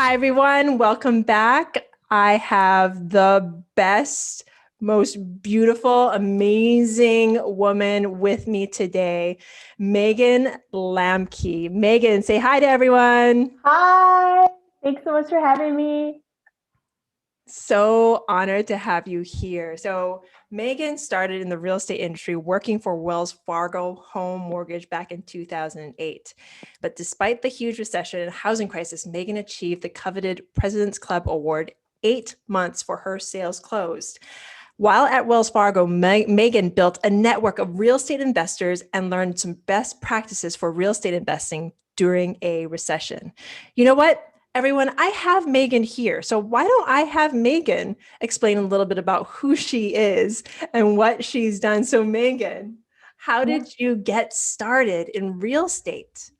Hi, everyone. Welcome back. I have the best, most beautiful, amazing woman with me today, Megan Lamke. Megan, say hi to everyone. Hi, thanks so much for having me. So honored to have you here. So, Megan started in the real estate industry working for Wells Fargo Home Mortgage back in 2008. But despite the huge recession and housing crisis, Megan achieved the coveted President's Club Award 8 months for her sales closed. While at Wells Fargo, Megan built a network of real estate investors and learned some best practices for real estate investing during a recession. You know what? Everyone, I have Megan here. So why don't I have Megan explain a little bit about who she is and what she's done? So Megan, how Yeah, did you get started in real estate?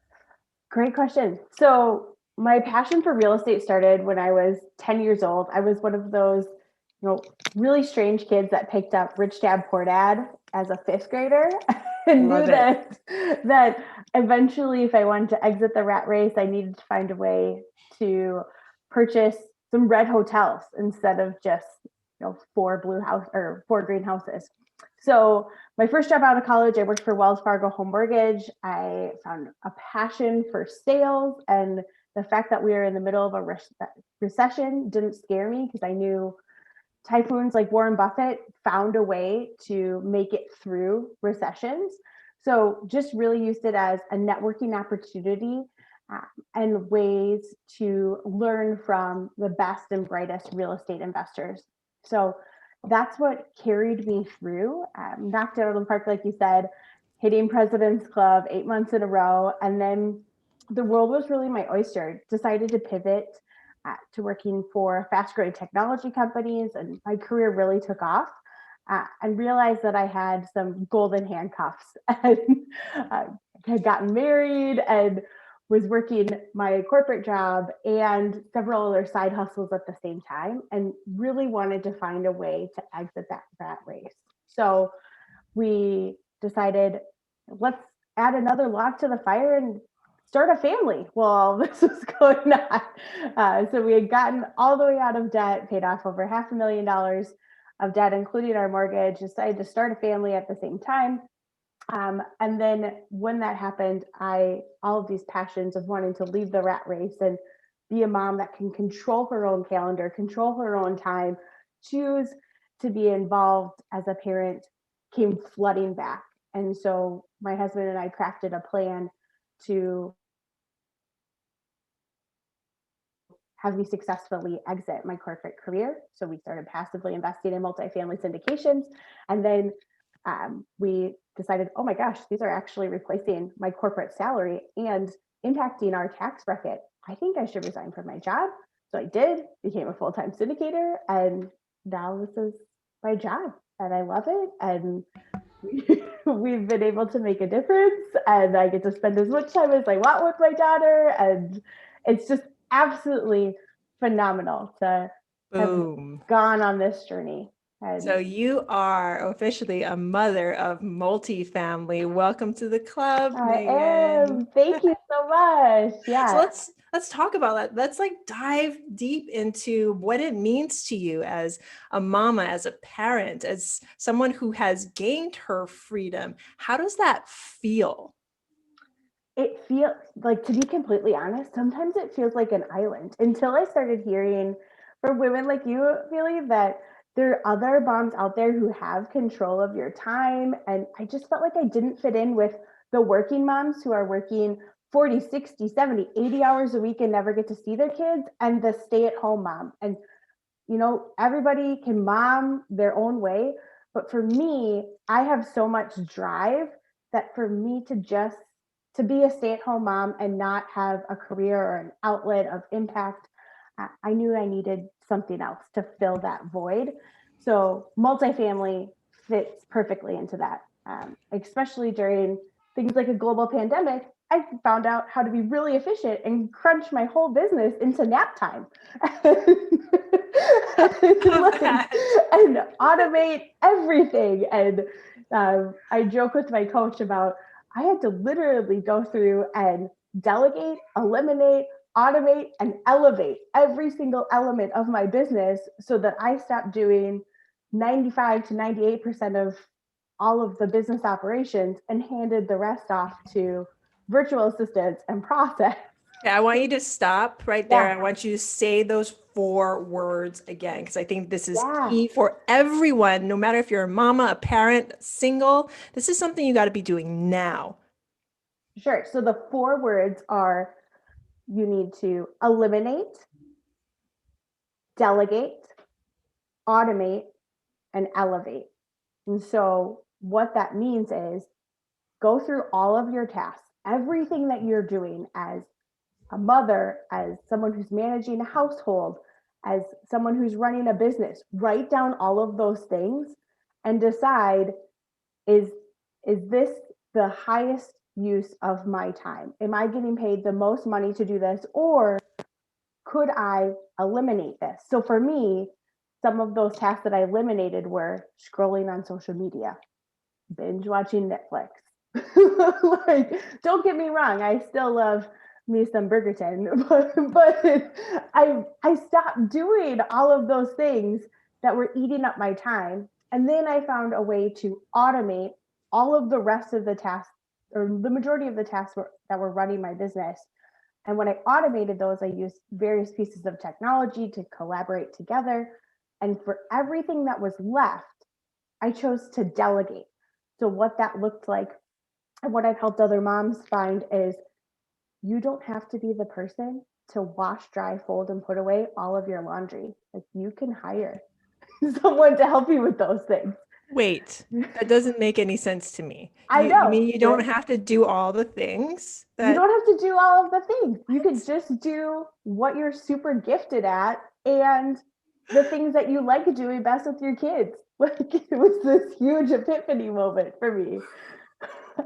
great question. So my passion for real estate started when I was 10 years old. I was one of those, really strange kids that picked up Rich Dad Poor Dad as a fifth grader and knew Love it. that eventually if I wanted to exit the rat race, I needed to find a way to purchase some red hotels instead of just, four blue house or four green houses. So my first job out of college, I worked for Wells Fargo Home Mortgage. I found a passion for sales, and the fact that we were in the middle of a recession didn't scare me because I knew typhoons like Warren Buffett found a way to make it through recessions. So just really used it as a networking opportunity and ways to learn from the best and brightest real estate investors. So that's what carried me through. Knocked it out of the park, like you said, hitting President's Club 8 months in a row. And then the world was really my oyster. Decided to pivot to working for fast growing technology companies, and my career really took off. And realized that I had some golden handcuffs and had gotten married and was working my corporate job and several other side hustles at the same time, and really wanted to find a way to exit that rat race. So we decided, let's add another log to the fire and start a family while this was going on. So we had gotten all the way out of debt, paid off over $500,000 of debt, including our mortgage, decided to start a family at the same time. And then when that happened, all of these passions of wanting to leave the rat race and be a mom that can control her own calendar, control her own time, choose to be involved as a parent came flooding back. And so my husband and I crafted a plan to have me successfully exit my corporate career. So we started passively investing in multifamily syndications. And then we decided, oh my gosh, these are actually replacing my corporate salary and impacting our tax bracket. I think I should resign from my job. So I did, became a full-time syndicator, and now this is my job and I love it. And we've been able to make a difference, and I get to spend as much time as I want with my daughter. And it's just absolutely phenomenal to have Boom. gone on this journey. So And you are officially a mother of multifamily. Welcome to the club, I Megan. am. Thank you so much. So Yeah. let's talk about that. Let's like dive deep into what it means to you as a mama, as a parent, as someone who has gained her freedom. How does that feel? It feels like, to be completely honest, sometimes it feels like an island until I started hearing from women like you, Pili, that there are other moms out there who have control of your time. And I just felt like I didn't fit in with the working moms who are working 40, 60, 70, 80 hours a week and never get to see their kids, and the stay at home mom. And, everybody can mom their own way. But for me, I have so much drive that for me to be a stay-at-home mom and not have a career or an outlet of impact, I knew I needed something else to fill that void. So multifamily fits perfectly into that, especially during things like a global pandemic. I found out how to be really efficient and crunch my whole business into nap time. Love and, that. and automate everything. And I joke with my coach about I had to literally go through and delegate, eliminate, automate and elevate every single element of my business so that I stop doing 95 to 98% of all of the business operations and handed the rest off to virtual assistants and process. Yeah, I want you to stop right there. Yeah. I want you to say those 4 words again, because I think this is Yeah. key for everyone, no matter if you're a mama, a parent, single. This is something you got to be doing now. Sure. So the 4 words are you need to eliminate, delegate, automate, and elevate. And so what that means is go through all of your tasks, everything that you're doing as a mother, as someone who's managing a household, as someone who's running a business. Write down all of those things and decide, is this the highest use of my time? Am I getting paid the most money to do this, or could I eliminate this? So for me, some of those tasks that I eliminated were scrolling on social media, binge watching Netflix. Like, don't get me wrong, I still love me some Burgerton, but I stopped doing all of those things that were eating up my time. And then I found a way to automate all of the rest of the tasks, or the majority of the tasks that were running my business. And when I automated those, I used various pieces of technology to collaborate together. And for everything that was left, I chose to delegate. So what that looked like, and what I've helped other moms find, is you don't have to be the person to wash, dry, fold, and put away all of your laundry. Like, you can hire someone to help you with those things. Wait, that doesn't make any sense to me. I You know. mean you don't have to do all the things You that, don't have to do all of the things. You could just do what you're super gifted at and the things that you like doing best with your kids. Like, it was this huge epiphany moment for me.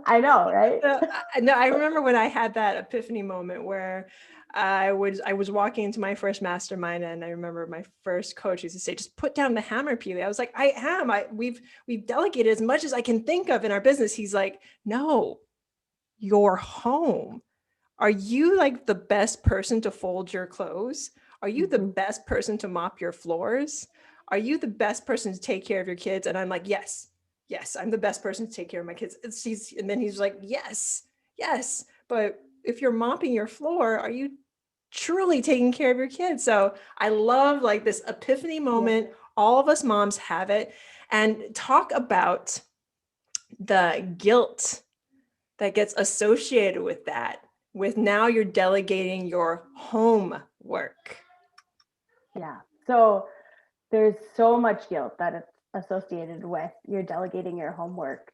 I know, right? no, I remember when I had that epiphany moment where I was walking into my first mastermind, and I remember my first coach used to say, "Just put down the hammer, Pili." I was like, "I am. We've delegated as much as I can think of in our business." He's like, "No, you're home. Are you like the best person to fold your clothes? Are you the best person to mop your floors? Are you the best person to take care of your kids?" And I'm like, "Yes, yes, I'm the best person to take care of my kids." And then he's like, "Yes, yes. But if you're mopping your floor, are you truly taking care of your kids?" So I love like this epiphany moment. Yeah. All of us moms have it. And talk about the guilt that gets associated with that, with now you're delegating your homework. Yeah. So there's so much guilt that it's associated with you're delegating your homework.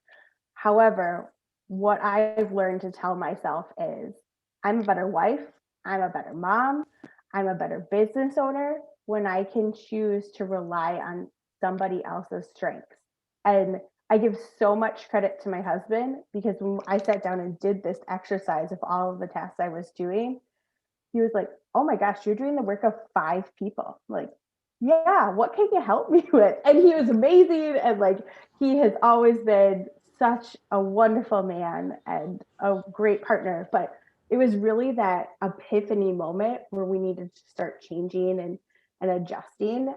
However, what I've learned to tell myself is I'm a better wife, I'm a better mom, I'm a better business owner when I can choose to rely on somebody else's strengths. And I give so much credit to my husband, because when I sat down and did this exercise of all of the tasks I was doing, he was like, "Oh my gosh, you're doing the work of 5 people." I'm like, yeah, what can you help me with? And he was amazing. And like, he has always been such a wonderful man and a great partner. But it was really that epiphany moment where we needed to start changing and adjusting.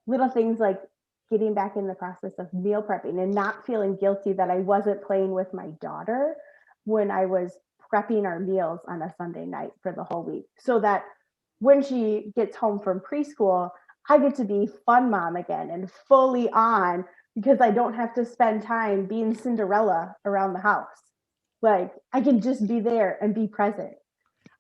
Little things like getting back in the process of meal prepping and not feeling guilty that I wasn't playing with my daughter when I was prepping our meals on a Sunday night for the whole week, so that when she gets home from preschool, I get to be fun mom again and fully on, because I don't have to spend time being Cinderella around the house. Like, I can just be there and be present.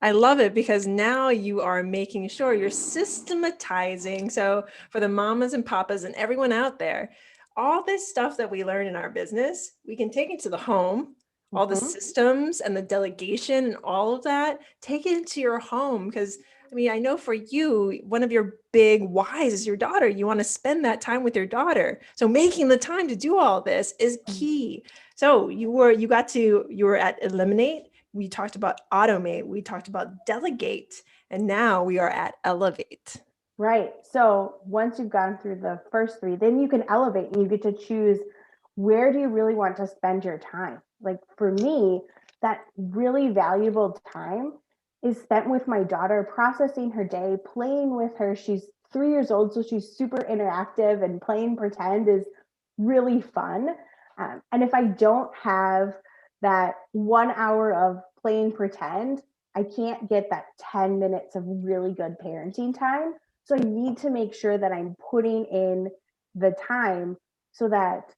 I love it, because now you are making sure you're systematizing. So for the mamas and papas and everyone out there, all this stuff that we learn in our business, we can take it to the home. All the systems and the delegation and all of that, take it into your home. Because I mean, I know for you, one of your big whys is your daughter. You want to spend that time with your daughter. So making the time to do all this is key. So you were at eliminate. We talked about automate. We talked about delegate. And now we are at elevate. Right. So once you've gone through the first 3, then you can elevate and you get to choose, where do you really want to spend your time? Like, for me, that really valuable time is spent with my daughter, processing her day, playing with her. She's 3 years old, so she's super interactive, and playing pretend is really fun. And if I don't have that 1 hour of playing pretend, I can't get that 10 minutes of really good parenting time. So I need to make sure that I'm putting in the time so that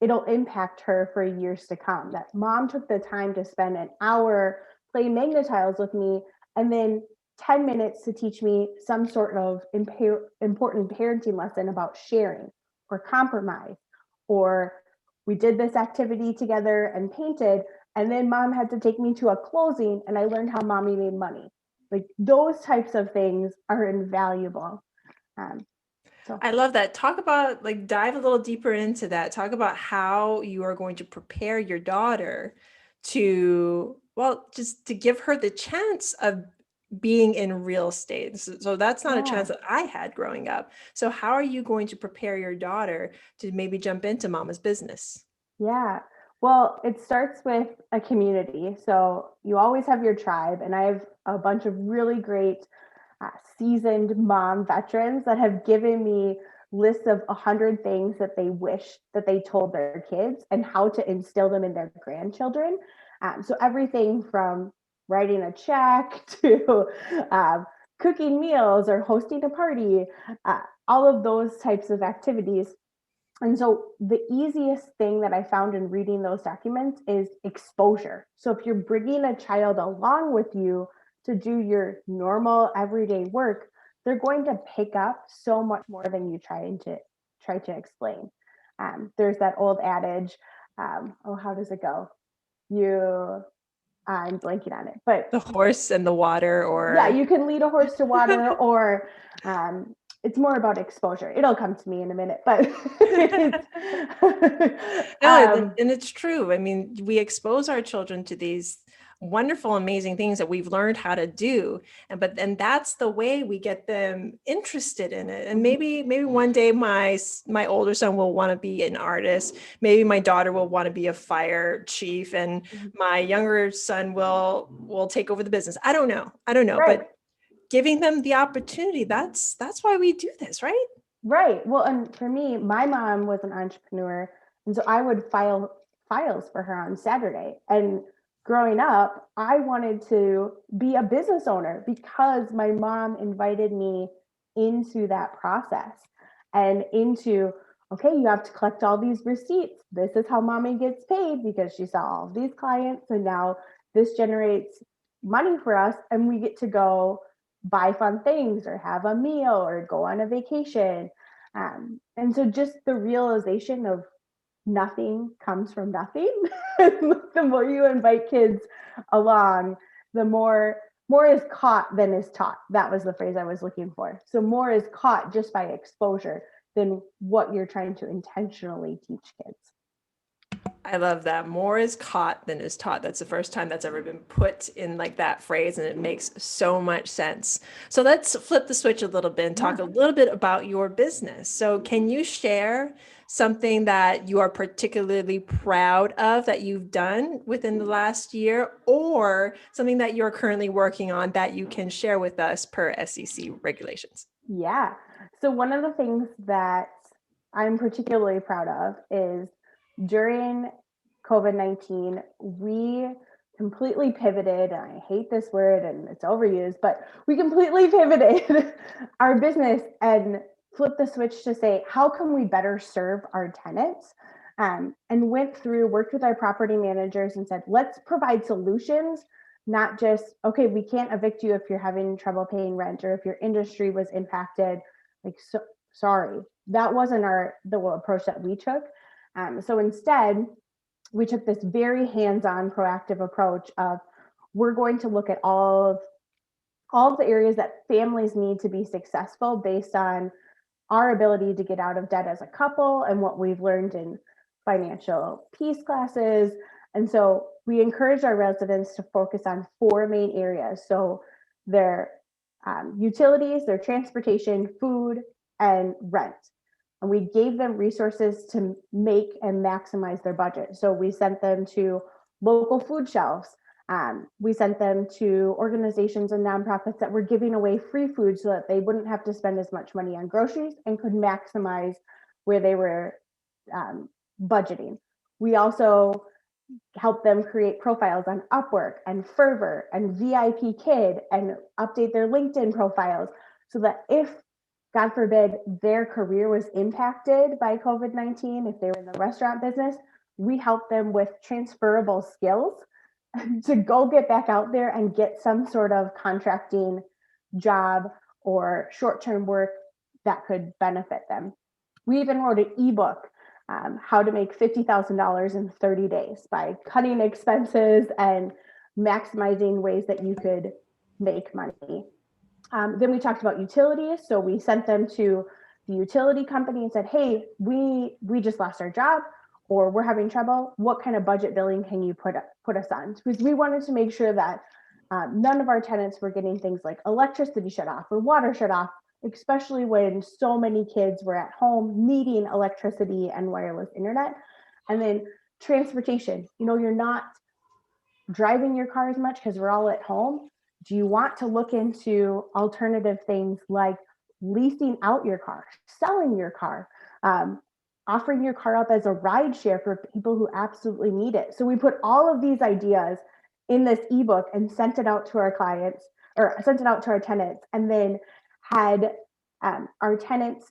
it'll impact her for years to come. That mom took the time to spend an hour playing Magna-Tiles with me, and then 10 minutes to teach me some sort of important parenting lesson about sharing or compromise, or we did this activity together and painted, and then mom had to take me to a closing and I learned how mommy made money. Like those types of things are invaluable. Um, so I love that. Talk about, like, dive a little deeper into that. Talk about how you are going to prepare your daughter to, well, just to give her the chance of being in real estate. So that's not a yeah, chance that I had growing up. So how are you going to prepare your daughter to maybe jump into mama's business? yeah. Well, it starts with a community. So you always have your tribe, and I have a bunch of really great seasoned mom veterans that have given me lists of 100 things that they wish that they told their kids and how to instill them in their grandchildren. So everything from writing a check to cooking meals or hosting a party, all of those types of activities. And so the easiest thing that I found in reading those documents is exposure. So if you're bringing a child along with you to do your normal everyday work, they're going to pick up so much more than you try to explain. There's that old adage, oh, how does it go? You, I'm blanking on it, but The horse and the water, yeah, or you can lead a horse to water, or it's more about exposure. It'll come to me in a minute, but no, and it's true. I mean, we expose our children to these wonderful, amazing things that we've learned how to do, but then that's the way we get them interested in it. And maybe one day my older son will want to be an artist. Maybe my daughter will want to be a fire chief, and my younger son will take over the business. I don't know, right, but giving them the opportunity, that's why we do this, right? right. Well, and for me, my mom was an entrepreneur, and so I would file files for her on Saturday. And growing up, I wanted to be a business owner because my mom invited me into that process and into, okay, you have to collect all these receipts. This is how mommy gets paid because she saw all of these clients, and now this generates money for us, and we get to go buy fun things or have a meal or go on a vacation. And so just the realization of nothing comes from nothing. The more you invite kids along, the more is caught than is taught. That was the phrase I was looking for. So more is caught just by exposure than what you're trying to intentionally teach kids. I love that. More is caught than is taught. That's the first time that's ever been put in like that phrase, and it makes so much sense. So let's flip the switch a little bit and talk Yeah. a little bit about your business. So can you share something that you are particularly proud of that you've done within the last year, or something that you're currently working on that you can share with us per SEC regulations? Yeah. So one of the things that I'm particularly proud of is during COVID-19, we completely pivoted. And I hate this word and it's overused, but we completely pivoted our business and flipped the switch to say, how can we better serve our tenants? And went through, worked with our property managers and said, let's provide solutions, not just, okay, we can't evict you if you're having trouble paying rent or if your industry was impacted. Like, so, sorry, that wasn't the approach that we took. So instead, we took this very hands-on, proactive approach of we're going to look at all of the areas that families need to be successful based on our ability to get out of debt as a couple and what we've learned in financial peace classes. And so we encourage our residents to focus on four main areas. So their utilities, their transportation, food, and rent. And we gave them resources to make and maximize their budget. So we sent them to local food shelves, We sent them to organizations and nonprofits that were giving away free food so that they wouldn't have to spend as much money on groceries and could maximize where they were budgeting. We also help them create profiles on Upwork and Fervor and VIP Kid and update their LinkedIn profiles so that if, God forbid, their career was impacted by COVID-19, if they were in the restaurant business, we help them with transferable skills to go get back out there and get some sort of contracting job or short-term work that could benefit them. We even wrote an ebook, how to make $50,000 in 30 days by cutting expenses and maximizing ways that you could make money. Then we talked about utilities. So we sent them to the utility company and said, hey, we just lost our job or we're having trouble. What kind of budget billing can you put us on? Because we wanted to make sure that none of our tenants were getting things like electricity shut off or water shut off, especially when so many kids were at home needing electricity and wireless internet. And then transportation, you're not driving your car as much because we're all at home. Do you want to look into alternative things like leasing out your car, selling your car, offering your car up as a ride share for people who absolutely need it? So we put all of these ideas in this ebook and sent it out to our clients, or sent it out to our tenants, and then had our tenants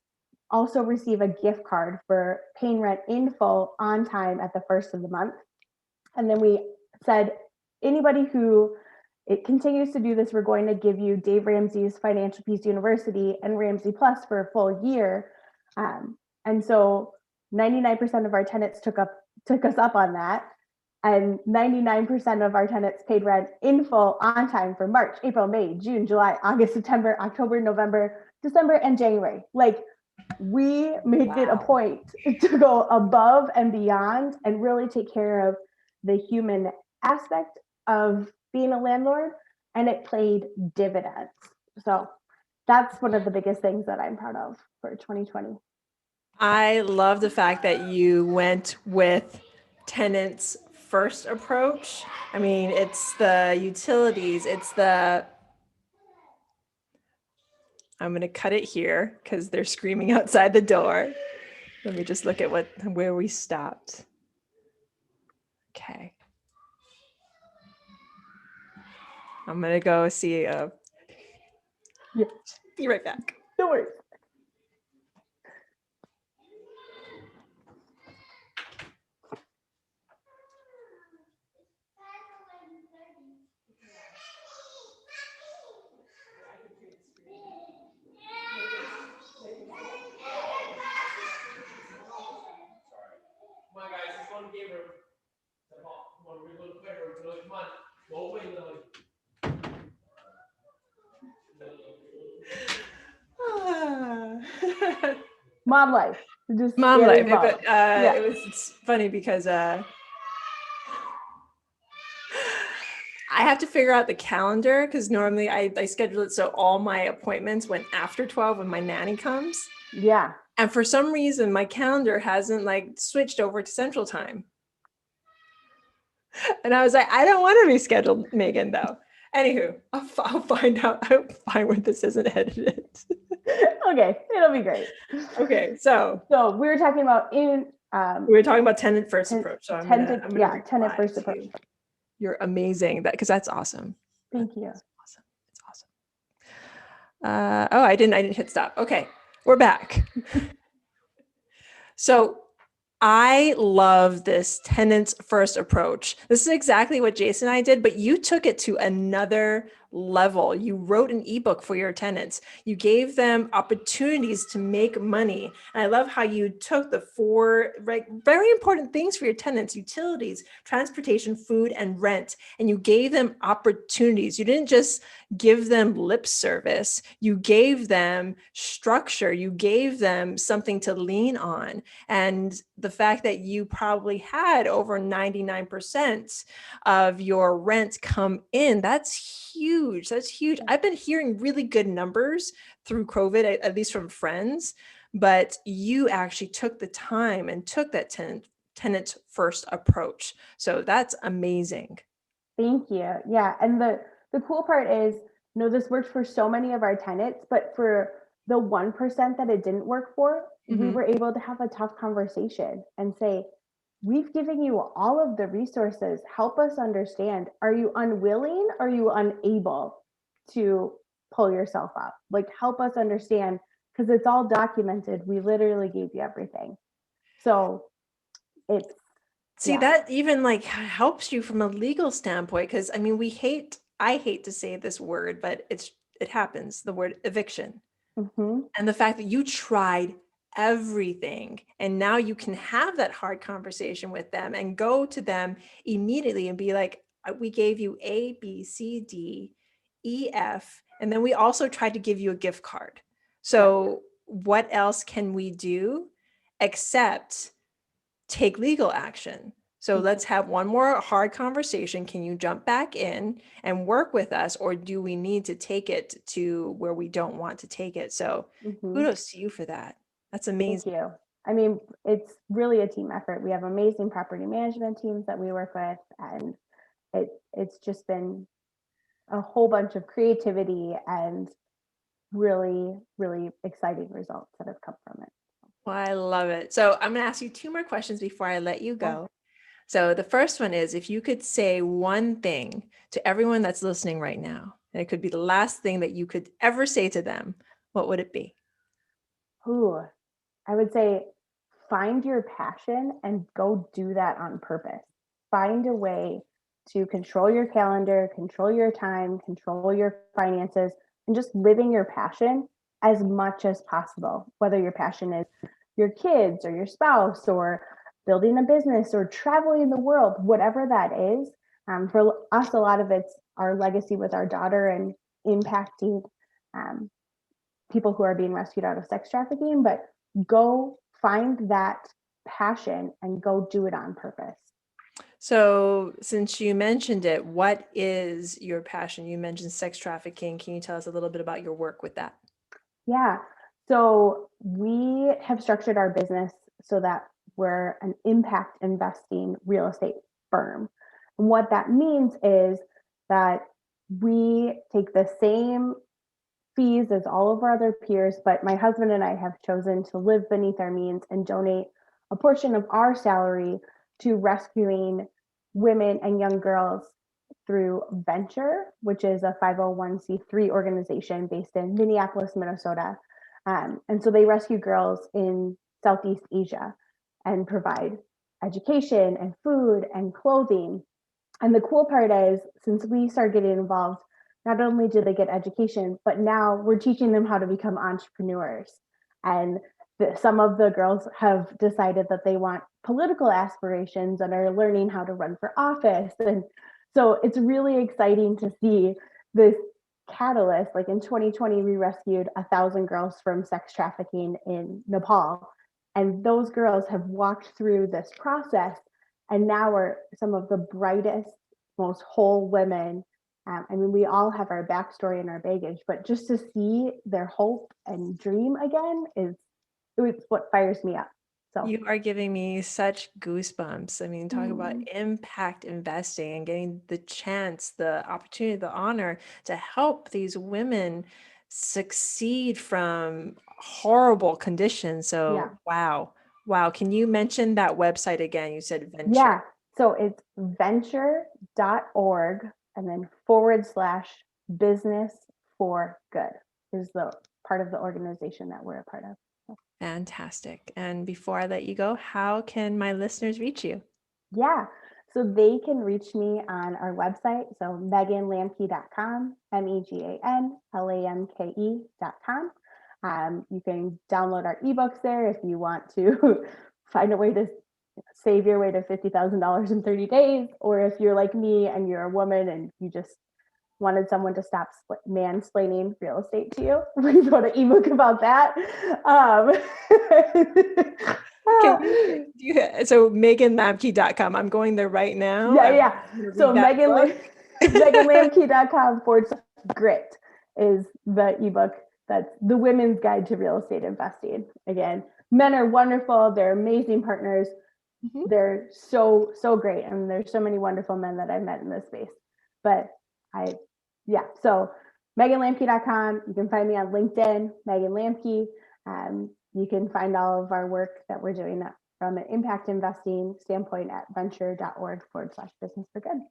also receive a gift card for paying rent in full on time at the first of the month. And then we said, anybody who it continues to do this, we're going to give you Dave Ramsey's Financial Peace University and Ramsey Plus for a full year. And so 99% of our tenants took us up on that. And 99% of our tenants paid rent in full on time for March, April, May, June, July, August, September, October, November, December, and January. Like, we made it a point to go above and beyond and really take care of the human aspect of being a landlord, and it paid dividends. So that's one of the biggest things that I'm proud of for 2020. I love the fact that you went with tenants first approach. I mean, it's the utilities, I'm going to cut it here because they're screaming outside the door. Let me just look at where we stopped. Okay. I'm going to go see Yeah. Be right back. No worries. Mom life. Just Mom life. But It's funny because I have to figure out the calendar because normally I schedule it so all my appointments went after 12 when my nanny comes. Yeah. And for some reason, my calendar hasn't switched over to Central Time. And I was like, I don't want to reschedule Megan though. Anywho, I'll find out. I'll find where this isn't edited. Okay, it'll be great. Okay, so we were talking about we were talking about tenant first approach. So tenant first approach. You're amazing. Because that's awesome. Thank you. It's awesome. I didn't hit stop. Okay, we're back. So I love this tenants first approach. This is exactly what Jason and I did, but you took it to another level. You wrote an ebook for your tenants. You gave them opportunities to make money. And I love how you took the four very important things for your tenants: utilities, transportation, food, and rent. And you gave them opportunities. You didn't just give them lip service. You gave them structure. You gave them something to lean on. And the fact that you probably had over 99% of your rent come in, that's huge. That's huge. I've been hearing really good numbers through COVID, at least from friends, but you actually took the time and took that tenant first approach. So that's amazing. Thank you. Yeah. And the cool part is, this worked for so many of our tenants, but for the 1% that it didn't work for, we Mhm. were able to have a tough conversation and say, we've given you all of the resources. Help us understand. Are you unwilling? Are you unable to pull yourself up? Like, help us understand, because it's all documented. We literally gave you everything. So it's, See, yeah. that even like helps you from a legal standpoint, because I mean, I hate to say this word, but it happens, the word eviction. Mhm. And the fact that you tried everything and now you can have that hard conversation with them and go to them immediately and be like, we gave you A, B, C, D, E, F, and then we also tried to give you a gift card. Yeah. So what else can we do except take legal action? So Mhm. let's have one more hard conversation. Can you jump back in and work with us, or do we need to take it to where we don't want to take it? So Mhm. kudos to you for that. That's Thank amazing. you. I mean, it's really a team effort. We have amazing property management teams that we work with, and it's just been a whole bunch of creativity and really, really exciting results that have come from it. Well, I love it. So I'm going to ask you two more questions before I let you Yeah. go. So the first one is, if you could say one thing to everyone that's listening right now, and it could be the last thing that you could ever say to them, what would it be? Ooh, I would say find your passion and go do that on purpose. Find a way to control your calendar, control your time, control your finances, and just living your passion as much as possible. Whether your passion is your kids or your spouse or building a business or traveling the world, whatever that is. For us, a lot of it's our legacy with our daughter and impacting um, people who are being rescued out of sex trafficking, but go find that passion and go do it on purpose. So since you mentioned it, what is your passion? You mentioned sex trafficking. Can you tell us a little bit about your work with that? Yeah. So we have structured our business so that we're an impact investing real estate firm. And what that means is that we take the same fees as all of our other peers, but my husband and I have chosen to live beneath our means and donate a portion of our salary to rescuing women and young girls through Venture, which is a 501c3 organization based in Minneapolis, Minnesota. And so they rescue girls in Southeast Asia and provide education and food and clothing. And the cool part is, since we started getting involved, not only do they get education, but now we're teaching them how to become entrepreneurs. And some of the girls have decided that they want political aspirations and are learning how to run for office. And so it's really exciting to see this catalyst. Like in 2020, we rescued 1,000 girls from sex trafficking in Nepal. And those girls have walked through this process and now are some of the brightest, most whole women. I mean, we all have our backstory and our baggage, but just to see their hope and dream again is it's what fires me up. So, You are giving me such goosebumps. I mean, talk about mm, impact investing and getting the chance, the opportunity, the honor to help these women succeed from horrible conditions. yeah, So, wow. Wow. Can you mention that website again? You said Venture. yeah. So it's venture.org and then / business for good is the part of the organization that we're a part of. Fantastic. And before I let you go, how can my listeners reach you? Yeah. So they can reach me on our website. So meganlamke.com, MEGANLAMKE.com. You can download our ebooks there if you want to find a way to save your way to $50,000 in 30 days, or if you're like me and you're a woman and you just wanted someone to stop mansplaining real estate to you. We wrote an ebook about that. Um, Can so meganlamke.com. I'm going there right now. yeah, I'm yeah. going to So read that book. meganlamke.com / grit is the ebook that's the women's guide to real estate investing. Again, men are wonderful. They're amazing partners. Mhm. They're so, so great. And there's so many wonderful men that I've met in this space. But so meganlamke.com. You can find me on LinkedIn, Megan Lamke. You can find all of our work that we're doing from an impact investing standpoint at venture.org/business for good.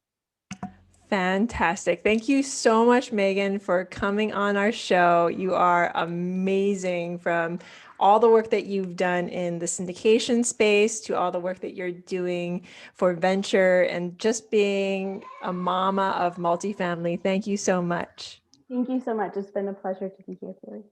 Fantastic. Thank you so much, Megan, for coming on our show. You are amazing, from all the work that you've done in the syndication space to all the work that you're doing for venture and just being a mama of multifamily. Thank you so much. Thank you so much. It's been a pleasure to be here, Pili.